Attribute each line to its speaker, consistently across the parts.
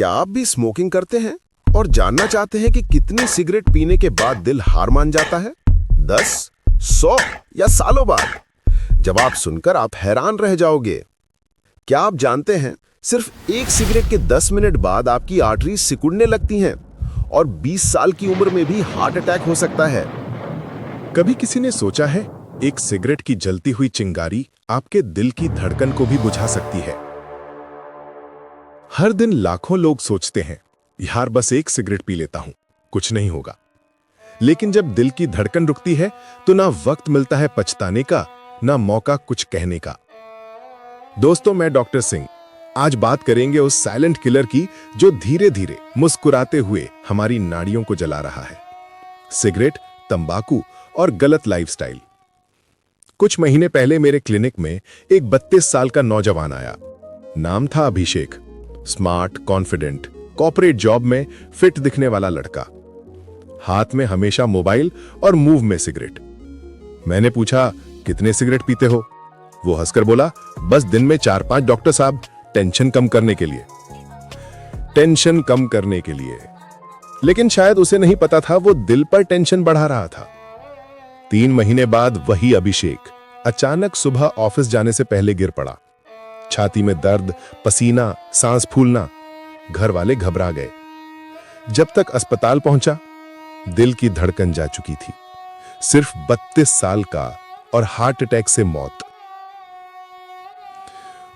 Speaker 1: क्या आप भी स्मोकिंग करते हैं और जानना चाहते हैं कि कितनी सिगरेट पीने के बाद दिल हार मान जाता है? 10, 100 या सालों बाद? जवाब सुनकर आप हैरान रह जाओगे। क्या आप जानते हैं, सिर्फ एक सिगरेट के 10 मिनट बाद आपकी आर्टरी सिकुड़ने लगती हैं और 20 साल की उम्र में भी हार्ट अटैक हो सकता है।
Speaker 2: कभी किसी ने सोचा है, एक सिगरेट की जलती हुई चिंगारी आपके दिल की धड़कन को भी बुझा सकती है। हर दिन लाखों लोग सोचते हैं, यार बस एक सिगरेट पी लेता हूं, कुछ नहीं होगा। लेकिन जब दिल की धड़कन रुकती है तो ना वक्त मिलता है पछताने का, ना मौका कुछ कहने का। दोस्तों, मैं डॉक्टर सिंह आज बात करेंगे उस साइलेंट किलर की जो धीरे धीरे मुस्कुराते हुए हमारी नाड़ियों को जला रहा है। सिगरेट, तंबाकू और गलत लाइफस्टाइल। कुछ महीने पहले मेरे क्लिनिक में एक 32 साल का नौजवान आया। नाम था अभिषेक। स्मार्ट, कॉन्फिडेंट, कॉर्पोरेट जॉब में फिट दिखने वाला लड़का। हाथ में हमेशा मोबाइल और मुंह में सिगरेट। मैंने पूछा, कितने सिगरेट पीते हो? वो हंसकर बोला, बस दिन में 4-5 डॉक्टर साहब, टेंशन कम करने के लिए। टेंशन कम करने के लिए। लेकिन शायद उसे नहीं पता था वो दिल पर टेंशन बढ़ा रहा था। 3 महीने बाद वही अभिषेक अचानक सुबह ऑफिस जाने से पहले गिर पड़ा। छाती में दर्द, पसीना, सांस फूलना। घर वाले घबरा गए। जब तक अस्पताल पहुंचा, दिल की धड़कन जा चुकी थी। सिर्फ 32 साल का और हार्ट अटैक से मौत।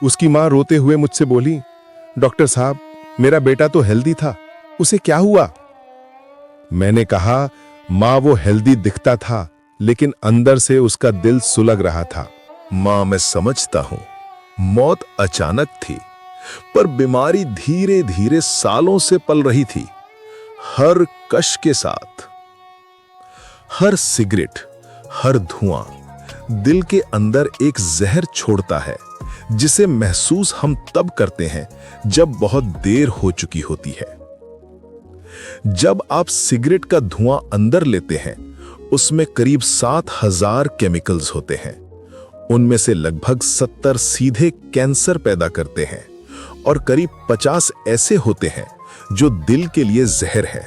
Speaker 2: उसकी मां रोते हुए मुझसे बोली, डॉक्टर साहब, मेरा बेटा तो हेल्दी था, उसे क्या हुआ? मैंने कहा, मां, वो हेल्दी दिखता था, लेकिन अंदर से उसका दिल सुलग रहा था।
Speaker 3: मां, मैं समझता हूं, मौत अचानक थी, पर बीमारी धीरे धीरे सालों से पल रही थी, हर कश के साथ। हर सिगरेट, हर धुआं दिल के अंदर एक जहर छोड़ता है, जिसे महसूस हम तब करते हैं जब बहुत देर हो चुकी होती है। जब आप सिगरेट का धुआं अंदर लेते हैं, उसमें करीब 7000 केमिकल्स होते हैं। उनमें से लगभग 70 सीधे कैंसर पैदा करते हैं और करीब 50 ऐसे होते हैं जो दिल के लिए जहर है।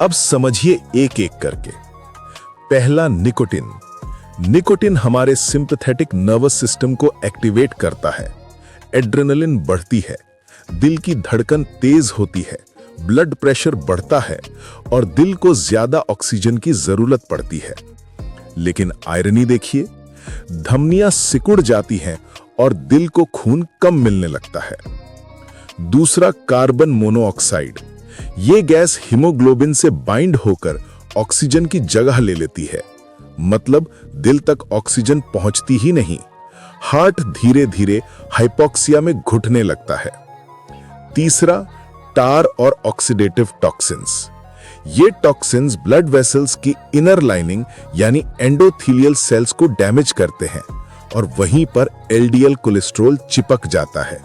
Speaker 3: अब समझिए एक एक करके। पहला, निकोटिन। निकोटिन हमारे सिंपैथेटिक नर्वस सिस्टम को एक्टिवेट करता है। एड्रेनलिन बढ़ती है, दिल की धड़कन तेज होती है, ब्लड प्रेशर बढ़ता है और दिल को ज्यादा ऑक्सीजन की जरूरत पड़ती है। लेकिन आयरनी देखिए, धमनियां सिकुड़ जाती हैं और दिल को खून कम मिलने लगता है। दूसरा, कार्बन मोनोऑक्साइड। यह गैस हीमोग्लोबिन से बाइंड होकर ऑक्सीजन की जगह ले लेती है, मतलब दिल तक ऑक्सीजन पहुंचती ही नहीं। हार्ट धीरे धीरे हाइपोक्सिया में घुटने लगता है। तीसरा, टार और ऑक्सीडेटिव टॉक्सिन्स। ये टॉक्सिन्स ब्लड वेसल्स की इनर लाइनिंग यानी एंडोथेलियल सेल्स को डैमेज करते हैं और वहीं पर एलडीएल कोलेस्ट्रॉल चिपक जाता है।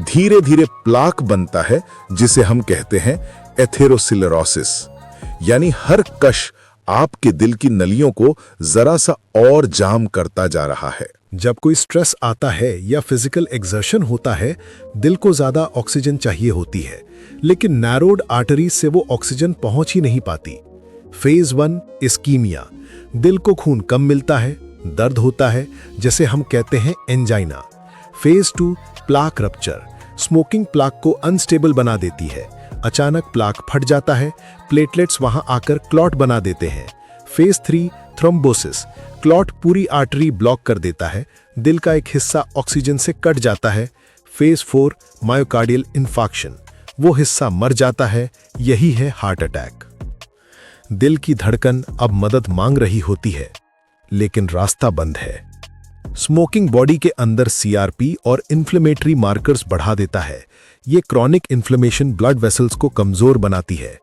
Speaker 3: धीरे धीरे प्लाक बनता है, जिसे हम कहते हैं एथेरोस्क्लेरोसिस। यानी हर कश आपके दिल की नलियों को जरा सा और जाम करता जा रहा है।
Speaker 2: जब कोई स्ट्रेस आता है या फिजिकल एक्सर्शन होता है, दिल को ज्यादा ऑक्सीजन चाहिए होती है, लेकिन नैरोड आर्टरीज से वो ऑक्सीजन पहुंच ही नहीं पाती। Phase 1, ischaemia. दिल को खून कम मिलता है, दर्द होता है, जैसे हम कहते हैं angina. Phase 2, plaque rupture. Smoking plaque को अनस्टेबल बना देती है। अचानक प्लाक फट जाता है, प्लेटलेट्स वहां आकर क्लॉट बना देते हैं। Phase 3, thrombosis. क्लॉट पूरी आर्टरी ब्लॉक कर देता है, दिल का एक हिस्सा ऑक्सीजन से कट जाता है। Phase 4, myocardial infarction. वो हिस्सा मर जाता है, यही है हार्ट अटैक। दिल की धड़कन अब मदद मांग रही होती है, लेकिन रास्ता बंद है। स्मोकिंग बॉडी के अंदर सीआरपी और इन्फ्लेमेटरी मार्कर्स बढ़ा देता है। ये क्रॉनिक इन्फ्लेमेशन ब्लड वेसल्स को कमजोर बनाती है।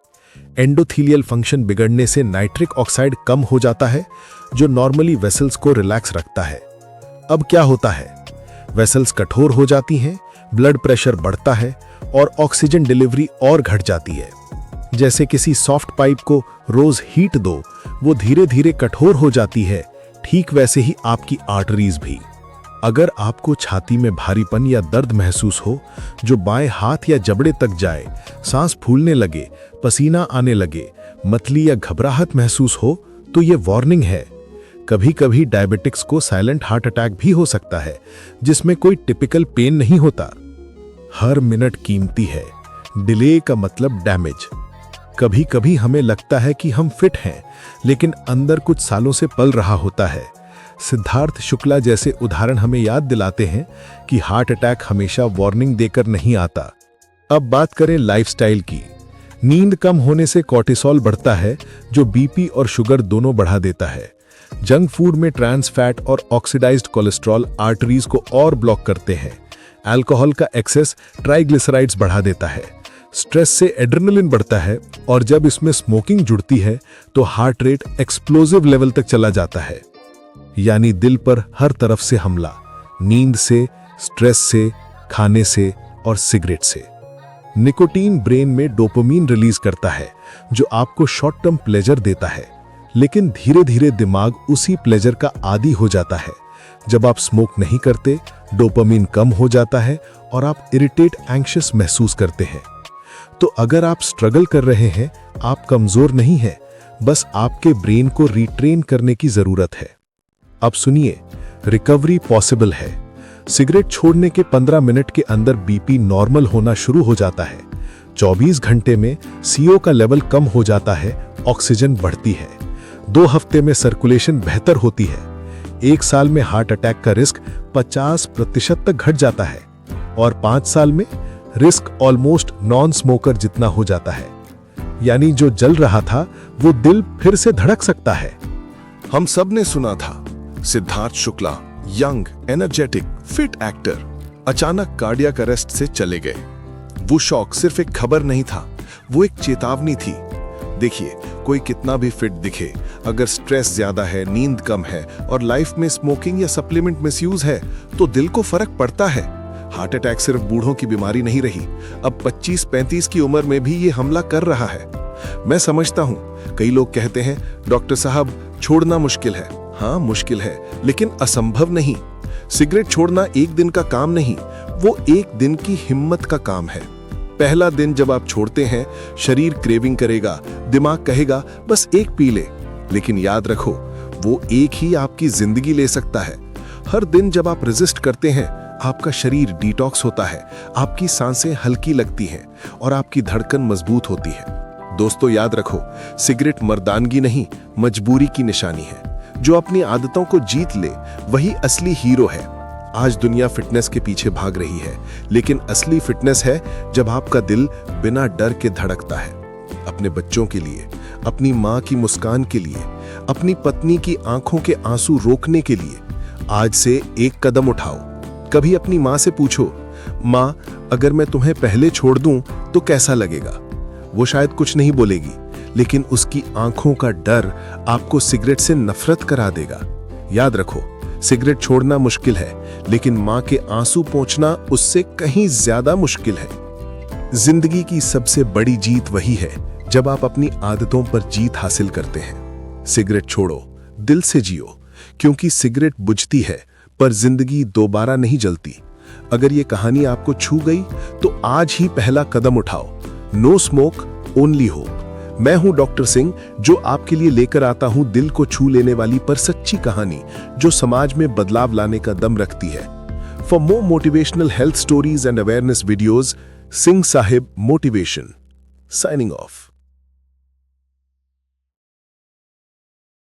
Speaker 2: एंडोथेलियल फंक्शन बिगड़ने से नाइट्रिक ऑक्साइड कम हो जाता है, जो नॉर्मली वेसल्स को रिलैक्स रखता है। अब क्या होता है? वेसल्स कठोर हो जाती हैं, ब्लड प्रेशर बढ़ता है और ऑक्सीजन डिलीवरी और घट जाती है। जैसे किसी सॉफ्ट पाइप को रोज हीट दो, वो धीरे धीरे कठोर हो जाती है, ठीक वैसे ही आपकी आर्टरीज भी। अगर आपको छाती में भारीपन या दर्द महसूस हो जो बाएं हाथ या जबड़े तक जाए, सांस फूलने लगे, पसीना आने लगे, मतली या घबराहट महसूस हो, तो ये वार्निंग है। कभी कभी डायबिटिक्स को साइलेंट हार्ट अटैक भी हो सकता है, जिसमें कोई टिपिकल पेन नहीं होता। हर मिनट कीमती है। डिले का मतलब डैमेज। कभी कभी हमें लगता है कि हम फिट हैं, लेकिन अंदर कुछ सालों से पल रहा होता है। सिद्धार्थ शुक्ला जैसे उदाहरण हमें याद दिलाते हैं कि हार्ट अटैक हमेशा वार्निंग देकर नहीं आता। अब बात करें लाइफस्टाइल की। नींद कम होने से कॉर्टिसोल बढ़ता है, जो बीपी और शुगर दोनों बढ़ा देता है। जंक फूड में ट्रांस फैट और ऑक्सीडाइज्ड कोलेस्ट्रॉल आर्टरीज को और ब्लॉक करते हैं। अल्कोहल का एक्सेस ट्राइग्लिसराइड्स बढ़ा देता है। स्ट्रेस से एड्रेनलिन बढ़ता है, और जब इसमें स्मोकिंग जुड़ती है तो हार्ट रेट एक्सप्लोजिव लेवल तक चला जाता है। यानी दिल पर हर तरफ से हमला, नींद से, स्ट्रेस से, खाने से और सिगरेट से। निकोटीन ब्रेन में डोपामिन रिलीज करता है, जो आपको शॉर्ट टर्म प्लेजर देता है, लेकिन धीरे धीरे दिमाग उसी प्लेजर का आदी हो जाता है। जब आप स्मोक नहीं करते, डोपामिन कम हो जाता है और आप इरिटेट, एंग्शियस महसूस करते हैं। तो अगर आप स्ट्रगल कर रहे हैं, आप कमजोर नहीं हैं, बस आपके ब्रेन को रिट्रेन करने की जरूरत है। अब सुनिए, रिकवरी पॉसिबल है। सिगरेट छोड़ने के 15 मिनट के अंदर बीपी नॉर्मल होना शुरू हो जाता है। 24 घंटे में CO का लेवल कम हो जाता है, ऑक्सीजन बढ़ती है। 2 हफ्ते में सर्कुलेशन बेहतर होती है। 1 साल में हार्ट अटैक का रिस्क 50% तक घट जाता है, और 5 साल में रिस्क ऑलमोस्ट नॉन स्मोकर जितना हो जाता है। यानी जो जल रहा था, वो दिल फिर से धड़क सकता है।
Speaker 3: हम सब ने सुना था, Siddharth Shukla, young, energetic, fit actor, अचानक कार्डियक अरेस्ट से चले गए। वो शॉक सिर्फ एक खबर नहीं था, वो एक चेतावनी थी। देखिए, कोई कितना भी फिट दिखे, अगर स्ट्रेस ज्यादा है, नींद कम है और लाइफ में स्मोकिंग या सप्लीमेंट मिसयूज है, तो दिल को फर्क पड़ता है। हार्ट अटैक सिर्फ बूढ़ों की बीमारी नहीं रही, अब 25-35 की उम्र में भी ये हमला कर रहा है। मैं समझता हूं, कई लोग कहते हैं, डॉक्टर साहब छोड़ना मुश्किल है। हाँ, मुश्किल है, लेकिन असंभव नहीं। सिगरेट छोड़ना एक दिन का काम नहीं, वो एक दिन की हिम्मत का काम है। पहला दिन जब आप छोड़ते हैं, शरीर क्रेविंग करेगा, दिमाग कहेगा बस एक पी ले, लेकिन याद रखो, वो एक ही आपकी जिंदगी ले सकता है। हर दिन जब आप रेजिस्ट करते हैं, आपका शरीर डिटॉक्स होता है, आपकी सांसें हल्की लगती हैं और आपकी धड़कन मजबूत होती है। दोस्तों, याद रखो, सिगरेट मर्दानगी नहीं, मजबूरी की निशानी है। जो अपनी आदतों को जीत ले, वही असली हीरो है। आज दुनिया फिटनेस के पीछे भाग रही है, लेकिन असली फिटनेस है जब आपका दिल बिना डर के धड़कता है। अपने बच्चों के लिए, अपनी माँ की मुस्कान के लिए, अपनी पत्नी की आंखों के आंसू रोकने के लिए आज से एक कदम उठाओ। कभी अपनी माँ से पूछो, माँ, अगर मैं तुम्हें पहले छोड़ दूं तो कैसा लगेगा? वो शायद कुछ नहीं बोलेगी, लेकिन उसकी आंखों का डर आपको सिगरेट से नफरत करा देगा। याद रखो, सिगरेट छोड़ना मुश्किल है, लेकिन माँ के आंसू पोंछना उससे कहीं ज्यादा मुश्किल है। जिंदगी की सबसे बड़ी जीत वही है जब आप अपनी आदतों पर जीत हासिल करते हैं। सिगरेट छोड़ो, दिल से जियो, क्योंकि सिगरेट बुझती है पर जिंदगी दोबारा नहीं जलती। अगर ये कहानी आपको छू गई तो आज ही पहला कदम उठाओ। No smoke, only hope. मैं हूं डॉक्टर सिंह, जो आपके लिए लेकर आता हूं दिल को छू लेने वाली पर सच्ची कहानी, जो समाज में बदलाव लाने का दम रखती है। For more motivational health stories and awareness videos, Singh Sahib motivation. Signing off.